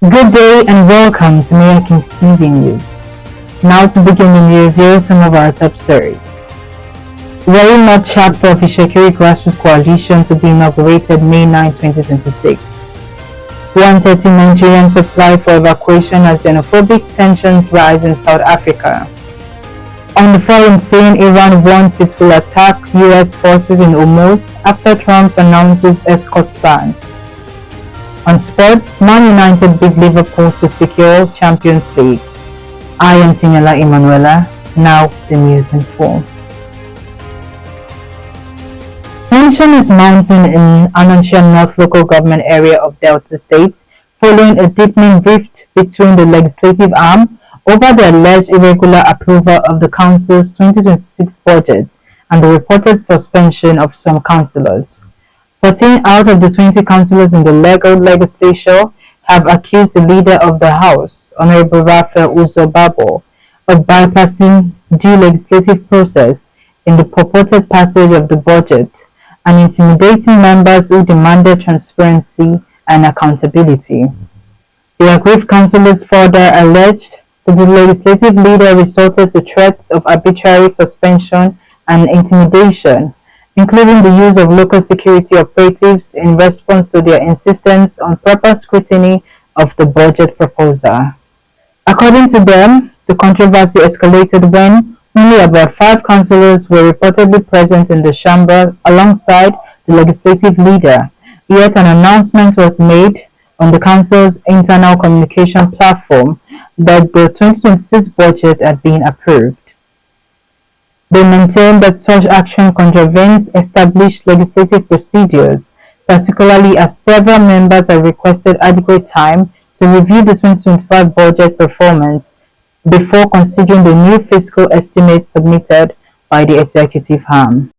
Good day and welcome to Mayor King's TV News. Now to begin the news, here are some of our top stories. Warri North chapter of Ishekiri Grassroots Coalition to be inaugurated May 9, 2026. 130 Nigerians apply for evacuation as xenophobic tensions rise in South Africa. On the foreign scene, Iran wants it will attack US forces in Hormuz after Trump announces escort plan. On sports, Man United beat Liverpool to secure Champions League. I am Tinyola Emanuela. Now the news in full. Tension is mounting in Nigerian North local government area of Delta State following a deepening rift between the legislative arm over the alleged irregular approval of the council's 2026 budget and the reported suspension of some councillors. 14 out of the 20 councillors in the legislature have accused the leader of the House, Honorable Raphael Uzobabo, of bypassing due legislative process in the purported passage of the budget and intimidating members who demanded transparency and accountability. The aggrieved councillors further alleged that the legislative leader resorted to threats of arbitrary suspension and intimidation, including the use of local security operatives in response to their insistence on proper scrutiny of the budget proposal. According to them, the controversy escalated when only about 5 councillors were reportedly present in the chamber alongside the legislative leader, yet an announcement was made on the council's internal communication platform that the 2026 budget had been approved. They maintain that such action contravenes established legislative procedures, particularly as several members have requested adequate time to review the 2025 budget performance before considering the new fiscal estimate submitted by the executive arm.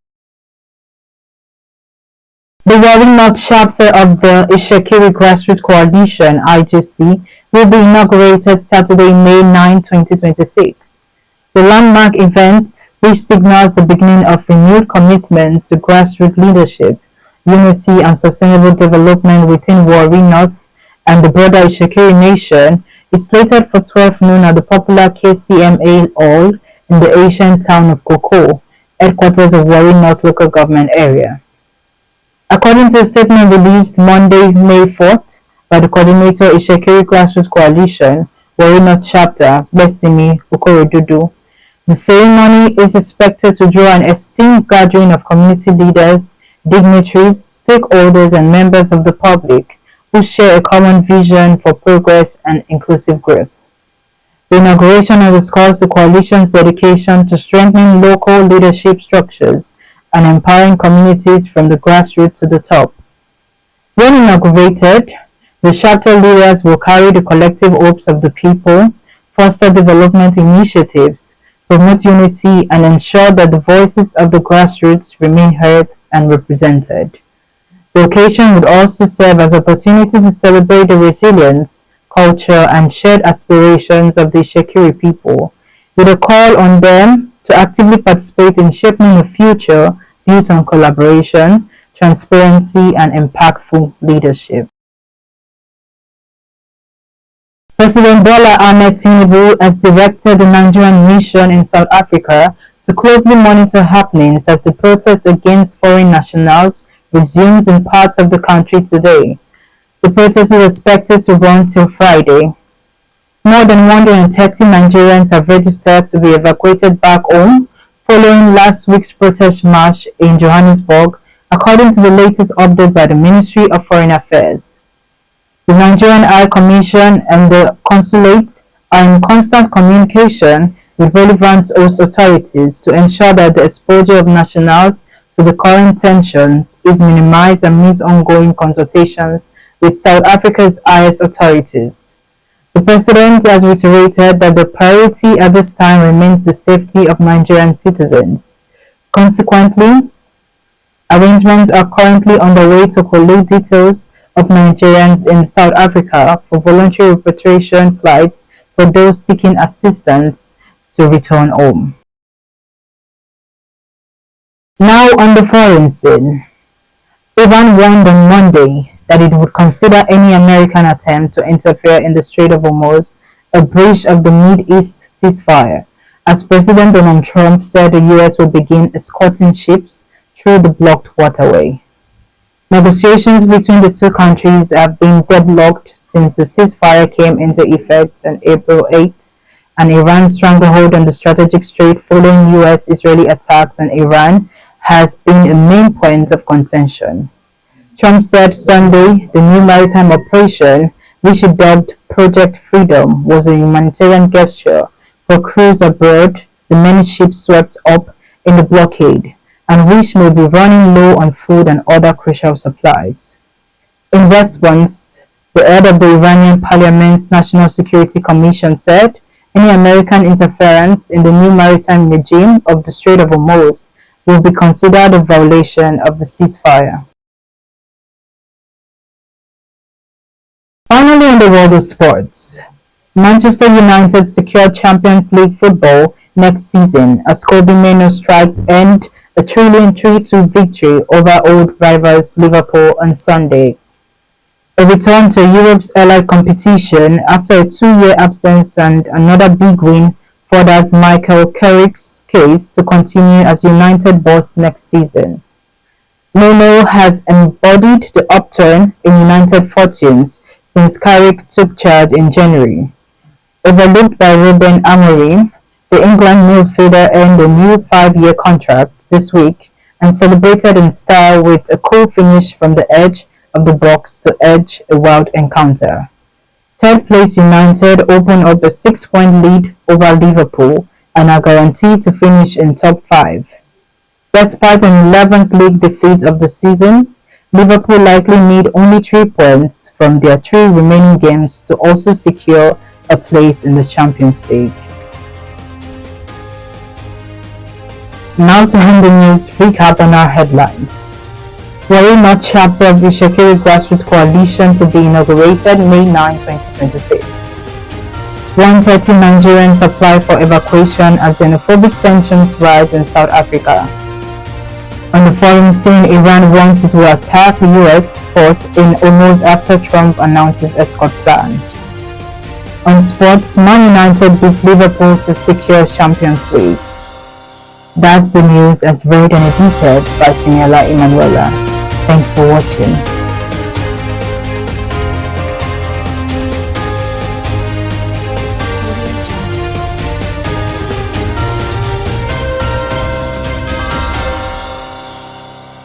The Warri North chapter of the Ishekiri Grassroots Coalition (IGC) will be inaugurated Saturday, May 9, 2026. The landmark event, which signals the beginning of renewed commitment to grassroots leadership, unity and sustainable development within Warri North and the broader Nigerian Mission, is slated for 12 noon at the popular KCMA Hall in the ancient town of Koko, headquarters of Warri North local government area. According to a statement released Monday, May 4th, by the coordinator Ishekiri Grassroots Coalition, Warri North chapter, Besimi Okorodudu, the ceremony is expected to draw an esteemed gathering of community leaders, dignitaries, stakeholders, and members of the public who share a common vision for progress and inclusive growth. The inauguration underscores the coalition's dedication to strengthening local leadership structures and empowering communities from the grassroots to the top. When inaugurated, the chapter leaders will carry the collective hopes of the people, foster development initiatives, promote unity, and ensure that the voices of the grassroots remain heard and represented. The occasion would also serve as an opportunity to celebrate the resilience, culture, and shared aspirations of the Ishekiri people, with a call on them to actively participate in shaping a future built on collaboration, transparency, and impactful leadership. President Bola Ahmed Tinubu has directed the Nigerian Mission in South Africa to closely monitor happenings as the protest against foreign nationals resumes in parts of the country today. The protest is expected to run till Friday. More than 130 Nigerians have registered to be evacuated back home following last week's protest march in Johannesburg, according to the latest update by the Ministry of Foreign Affairs. The Nigerian High Commission and the Consulate are in constant communication with relevant host authorities to ensure that the exposure of nationals to the current tensions is minimized amidst ongoing consultations with South Africa's highest authorities. The President has reiterated that the priority at this time remains the safety of Nigerian citizens. Consequently, arrangements are currently underway to collate details of Nigerians in South Africa for voluntary repatriation flights for those seeking assistance to return home. Now on the foreign scene, Iran warned on Monday that it would consider any American attempt to interfere in the Strait of Hormuz a breach of the Mid-East ceasefire, as President Donald Trump said the U.S. would begin escorting ships through the blocked waterway. Negotiations between the two countries have been deadlocked since the ceasefire came into effect on April 8, and Iran's stranglehold on the strategic strait following U.S.-Israeli attacks on Iran has been a main point of contention. Trump said Sunday the new maritime operation, which he dubbed Project Freedom, was a humanitarian gesture for crews aboard the many ships swept up in the blockade, and which may be running low on food and other crucial supplies. In response, the head of the Iranian Parliament's National Security Commission said any American interference in the new maritime regime of the Strait of Hormuz will be considered a violation of the ceasefire. Finally, in the world of sports, Manchester United secured Champions League football next season as Kobbie Mainoo strikes end a thrilling 3-2 victory over old rivals Liverpool on Sunday. A return to Europe's allied competition after a 2-year absence and another big win furthers Michael Carrick's case to continue as United boss next season. Mainoo has embodied the upturn in United fortunes since Carrick took charge in January. Overlooked by Ruben Amorim, the England midfielder earned a new 5-year contract this week and celebrated in style with a cool finish from the edge of the box to edge a wild encounter. Third place United opened up a 6-point lead over Liverpool and are guaranteed to finish in top 5. Despite an 11th league defeat of the season, Liverpool likely need only 3 points from their 3 remaining games to also secure a place in the Champions League. Now to end the news recap on our headlines. Wari North chapter of the Shekiri Grassroots Coalition to be inaugurated May 9, 2026. 130 Nigerians apply for evacuation as xenophobic tensions rise in South Africa. On the foreign scene, Iran wants it to attack the US force in Hormuz after Trump announces escort plan. On sports, Man United beat Liverpool to secure Champions League. That's the news as read and edited by Tiniela Emanuela. Thanks for watching.